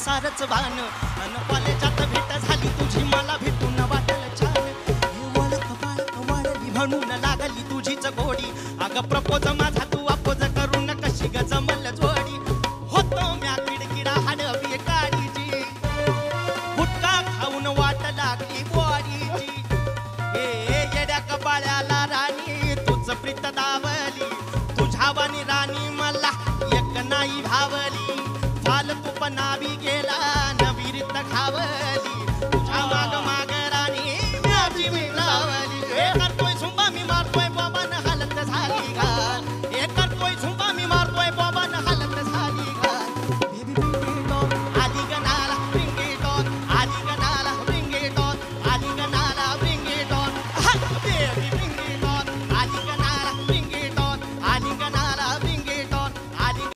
संसारच वाहन अन कॉलेजात भेट झाली तुझी मला भेटून वाटलं छान हे वळख बाळख वाढली म्हणून लागली तुझीच गोडी अगं प्रपोज माझा तू अपोज करून कशी ग जमल जोडी होतो म्या किडकिडा हडवी काडीची गुटखा खाऊन वाट लागली बॉडीची ए येड्या कपाळ्याला राणी तुझ प्रीत दावली तुझ्या वाणी राणी मला एक नाही भावली फालतूपणा बी गेला नवीरीत खावली